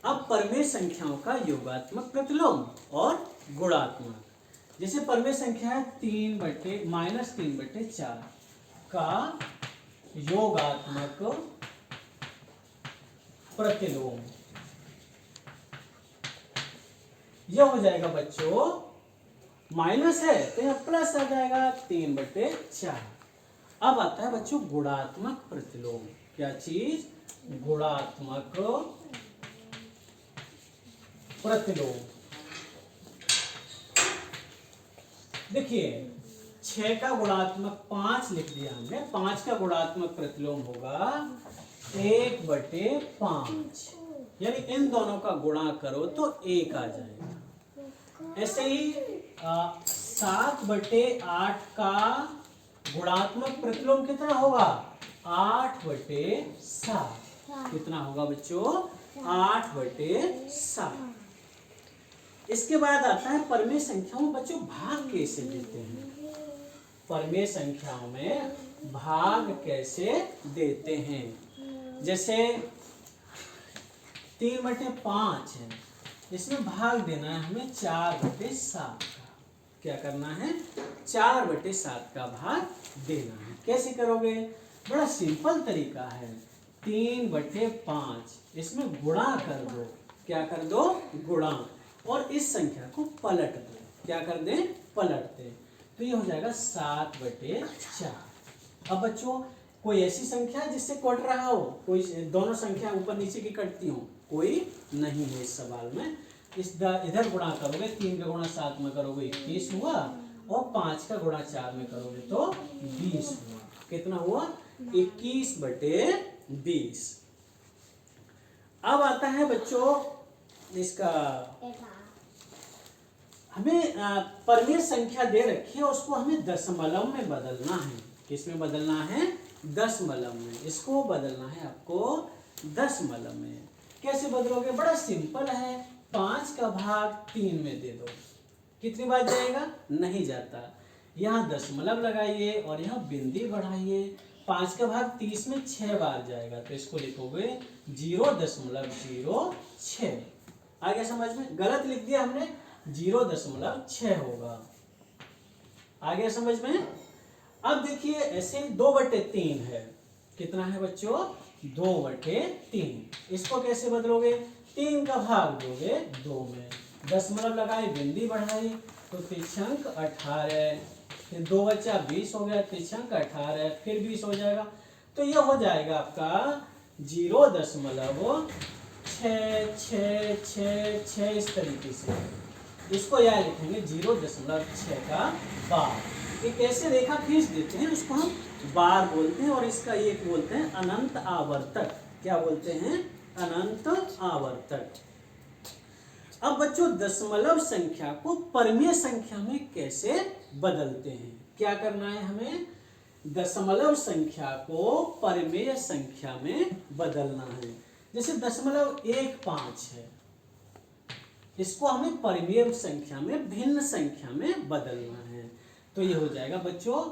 अब परमेय संख्याओं का योगात्मक प्रतिलोम और गुणात्मक। जैसे परमेय संख्या है -3/4 का योगात्मक प्रतिलोम। यह हो जाएगा बच्चों, माइनस है तो यह प्लस आ जाएगा 3/4। अब आता है बच्चों गुणात्मक प्रतिलोम। क्या चीज? गुणात्मक प्रतिलोम। देखिए 6 का गुणात्मक 5 लिख दिया हमने। 5 का गुणात्मक प्रतिलोम होगा 1/5, यानी इन दोनों का गुणा करो तो 1 आ जाएगा। ऐसे ही 7/8 का गुणात्मक प्रतिलोम कितना होगा? 8/7। कितना होगा बच्चों? 8/7। इसके बाद आता है परमेय संख्याओं में बच्चों भाग कैसे देते हैं। परमेय संख्याओं में भाग कैसे देते हैं? जैसे 3/5 है, इसमें भाग देना है हमें 4/7 का। क्या करना है? 4/7 का भाग देना है। कैसे करोगे? बड़ा सिंपल तरीका है। 3/5 इसमें गुणा कर दो। क्या कर दो? गुणा। और इस संख्या को पलट दो। क्या कर दें? पलट दें। तो ये हो जाएगा 7/4। अब बच्चों कोई ऐसी संख्या जिससे कट रहा हो? कोई दोनों संख्या ऊपर नीचे की कटती हो? कोई नहीं है इस सवाल में। इधर गुणा करोगे, 3 का गुणा 7 में करोगे 21 हुआ, और 5 का गुणा 4 में करोगे तो 20 हुआ। कितना हुआ? 21/20। अब आता है बच्चों इसका, हमें परमेय संख्या दे रखी है, उसको हमें दशमलव में बदलना है। किसमें बदलना है? दशमलव में। इसको बदलना है आपको दशमलव में। कैसे बदलोगे? बड़ा सिंपल है। 5 का भाग 3 में दे दो। कितनी बार जाएगा? नहीं जाता। यहाँ दशमलव लगाइए और यहाँ बिंदी बढ़ाइए। 5 का भाग 30 में 6 बार जाएगा, तो इसको लिखोगे 0.06। आ गया समझ में? गलत लिख दिया हमने, 0.6 होगा। आ गया समझ में? अब देखिए ऐसे 2/3 है। कितना है बच्चों? 2/3। इसको कैसे बदलोगे? 3 का भाग दोगे 2 में, दशमलव लगाए, बिंदी बढ़ाई, तो त्रिशंक 18। फिर 2 बचा 20 हो गया, त्रिशंक 18, फिर 20 हो जाएगा। तो यह हो जाएगा आपका 0.66666 इस तरीके से। इसको यह लिखेंगे 0.6 का बार। एक ऐसे रेखा खींच देते हैं, उसको हम बार बोलते हैं, और इसका एक बोलते हैं अनंत आवर्तक। क्या बोलते हैं? अनंत आवर्तक। अब बच्चों दशमलव संख्या को परमेय संख्या में कैसे बदलते हैं? क्या करना है हमें? दशमलव संख्या को परमेय संख्या में बदलना है। जैसे 0.15 है, इसको हमें परमेय संख्या में, भिन्न संख्या में बदलना है। तो ये हो जाएगा बच्चों,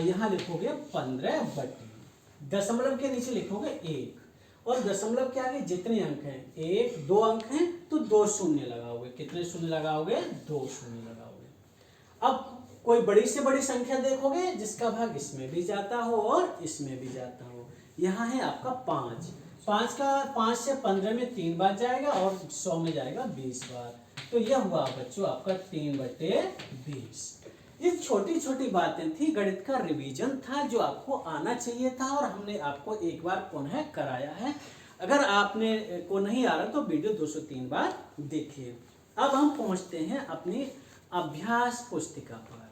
यहाँ लिखोगे 15/, दशमलव के नीचे लिखोगे 1, और दशमलव के आगे जितने अंक हैं, 1 2 अंक हैं तो 2 शून्य लगाओगे। कितने शून्य लगाओगे? 2 शून्य लगाओगे। अब कोई बड़ी से बड़ी संख्या देखोगे जिसका भाग इसमें भी जाता हो और इसमें भी जाता हो। यहाँ है आपका 5। 5 से 15 में 3 बार जाएगा, और 100 में जाएगा 20 बार। तो यह हुआ बच्चों आपका 3/20। ये छोटी छोटी बातें थी, गणित का रिवीजन था जो आपको आना चाहिए था, और हमने आपको एक बार पुनः कराया है। अगर आपने को नहीं आ रहा तो वीडियो 203 बार देखिए। अब हम पहुंचते हैं अपनी अभ्यास पुस्तिका पर।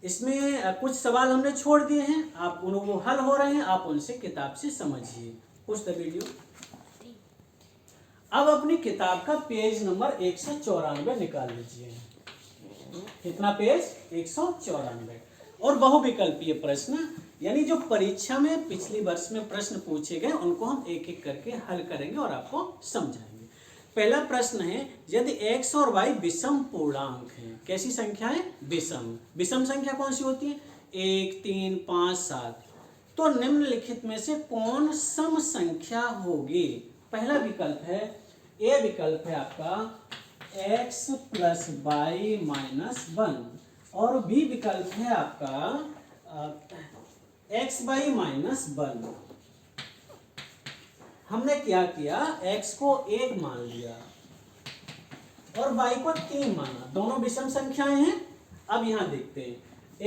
इसमें कुछ सवाल हमने छोड़ दिए हैं, आप वो हल हो रहे हैं, आप उनसे किताब से समझिए। Push the video. अब अपनी किताब का पेज नंबर 194 निकाल लीजिए। कितना पेज? 194। और बहुविकल्पीय प्रश्न, यानी जो परीक्षा में पिछली वर्ष में प्रश्न पूछे गए उनको हम एक एक करके हल करेंगे और आपको समझाएंगे। पहला प्रश्न है, यदि x और y विषम पूर्णांक हैं। कैसी संख्या है? विषम। विषम संख्या कौन सी होती है? 1 3 5 7। तो निम्नलिखित में से कौन सम संख्या होगी? पहला विकल्प है ए विकल्प है आपका x प्लस वाई माइनस 1 और बी विकल्प है आपका x बाई माइनस 1। हमने क्या किया, x को 1 मान लिया और y को 3 माना, दोनों विषम संख्याएं हैं। अब यहां देखते हैं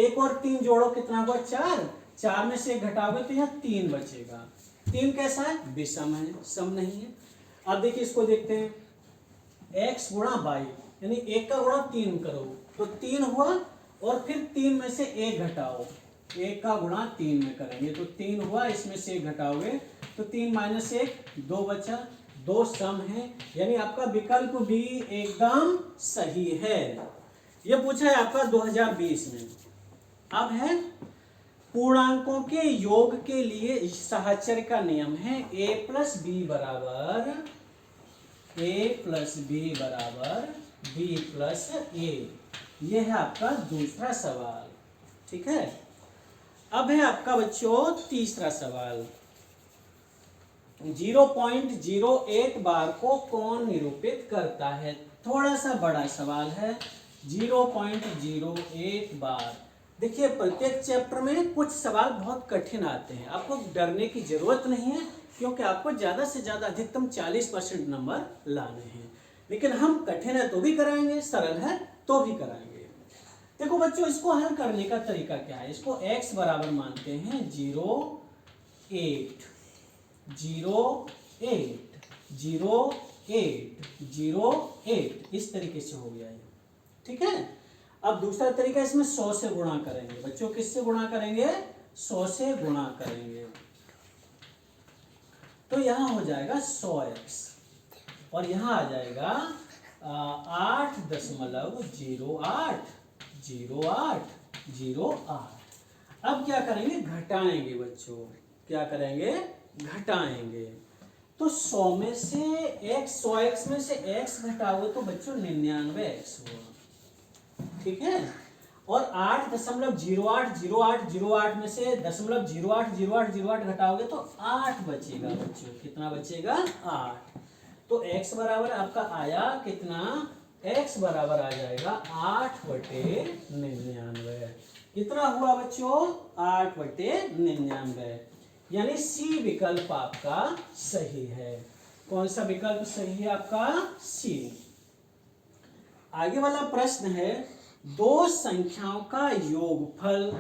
1 और 3 जोड़ो कितना हुआ 4, 4 में से 1 घटाओगे तो यहाँ 3 बचेगा। 3 कैसा है, विषम है, सम नहीं है। अब देखिए इसको देखते हैं, x गुणा y यानी 1 का गुणा 3 करो तो 3 हुआ और फिर 3 में से 1 घटाओ, 1 का गुणा 3 में करेंगे तो 3 हुआ, इसमें से 1 घटाओगे तो 3 माइनस 1 2 बचा, 2 सम है, यानी आपका विकल्प भी एकदम सही है। यह पूछा है आपका 2020 में। अब है पूर्णांकों के योग के लिए साहचर्य का नियम है a प्लस बी बराबर b प्लस a। यह है आपका दूसरा सवाल, ठीक है। अब है आपका बच्चों तीसरा सवाल, 0.08 बार को कौन निरूपित करता है। थोड़ा सा बड़ा सवाल है, 0.08 बार। देखिए प्रत्येक चैप्टर में कुछ सवाल बहुत कठिन आते हैं, आपको डरने की जरूरत नहीं है क्योंकि आपको ज़्यादा से ज़्यादा अधिकतम 40% नंबर लाने हैं। लेकिन हम कठिन है तो भी कराएंगे, सरल है तो भी कराएंगे। देखो बच्चों इसको हल करने का तरीका क्या है, इसको x बराबर मानते हैं 0.8 इस तरीके से हो गया है, ठीक है। अब दूसरा तरीका इसमें 100 से गुणा करेंगे। बच्चों किससे गुणा करेंगे, 100 से गुणा करेंगे तो यहां हो जाएगा 100x और यहां आ जाएगा 8.0808। अब क्या करेंगे, घटाएंगे बच्चों, क्या करेंगे, घटाएंगे। तो 100 में से x, 100x में से x घटाओगे तो बच्चों 99x हुआ, ठीक है। और 8.080808 में से 0.080808 घटाओगे तो 8 बचेगा बच्चों, कितना बचेगा 8। तो x बराबर आपका आया कितना, x बराबर आ जाएगा 8/99। कितना हुआ बच्चों, 8/99, यानी सी विकल्प आपका सही है। कौन सा विकल्प सही है आपका, सी। आगे वाला प्रश्न है, दो संख्याओं का योगफल